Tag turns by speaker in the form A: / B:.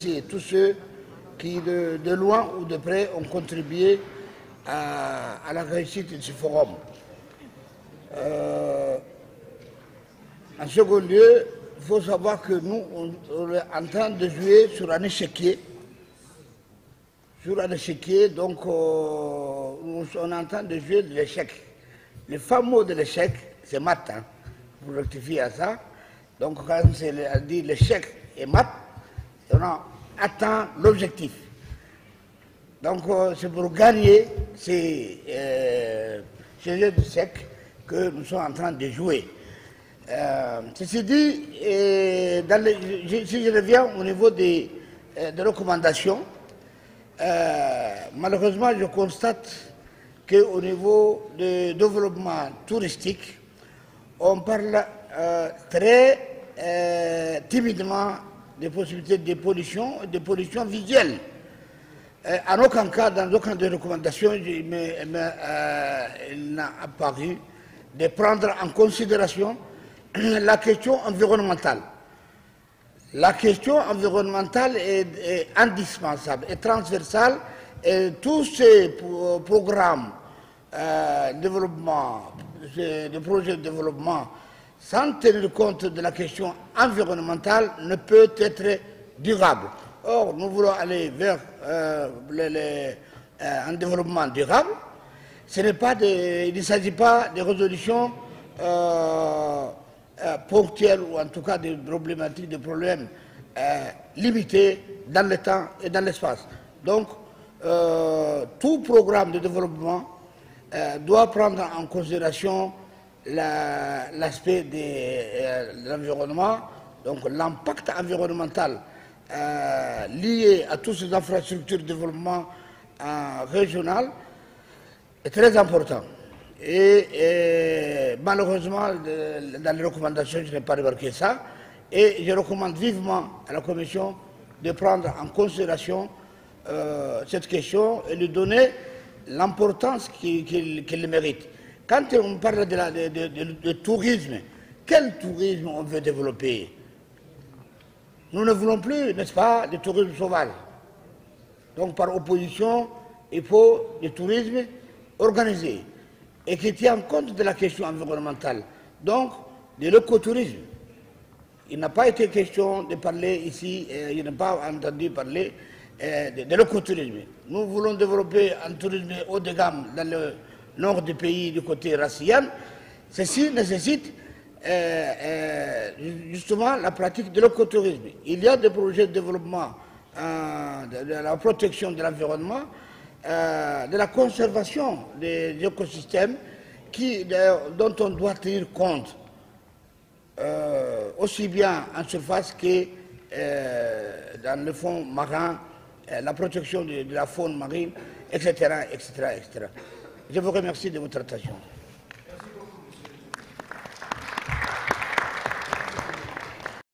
A: Et tous ceux qui, de loin ou de près, ont contribué à la réussite de ce forum. En second lieu, il faut savoir que nous, on est en train de jouer sur un échiquier. Donc on est en train de jouer de l'échec. Le fameux de l'échec, c'est maths, hein, pour rectifier à ça. Donc quand on dit l'échec et maths, on a atteint l'objectif. Donc c'est pour gagner ces jeux de sec que nous sommes en train de jouer. Ceci dit, si je reviens au niveau des recommandations, malheureusement je constate qu'au niveau du développement touristique, on parle très timidement des possibilités de pollution visuelle. En aucun cas, dans aucune des recommandations, il n'a apparu de prendre en considération la question environnementale. La question environnementale est indispensable et transversale, et tous ces programmes de projets de développement sans tenir compte de la question environnementale ne peut être durable. Or, nous voulons aller vers un développement durable. Il ne s'agit pas de résolution ponctuelle ou en tout cas de problématiques, de problèmes limités dans le temps et dans l'espace. Donc, tout programme de développement doit prendre en considération l'aspect de l'environnement, donc l'impact environnemental lié à toutes ces infrastructures de développement régional est très important. Et malheureusement, dans les recommandations, je n'ai pas remarqué ça. Et je recommande vivement à la Commission de prendre en considération cette question et lui donner l'importance qu'il mérite. Quand on parle de tourisme, quel tourisme on veut développer? Nous ne voulons plus, n'est-ce pas, de tourisme sauvage. Donc par opposition, il faut du tourisme organisé et qui tient compte de la question environnementale. Donc de l'écotourisme. Il n'a pas été question de parler ici, je n'ai pas entendu parler de l'écotourisme. Nous voulons développer un tourisme haut de gamme dans le nord du pays, du côté racien. Ceci nécessite justement la pratique de l'écotourisme. Il y a des projets de développement de la protection de l'environnement, de la conservation des écosystèmes dont on doit tenir compte aussi bien en surface que dans le fond marin, la protection de la faune marine, etc., etc., etc. Je vous remercie de votre attention.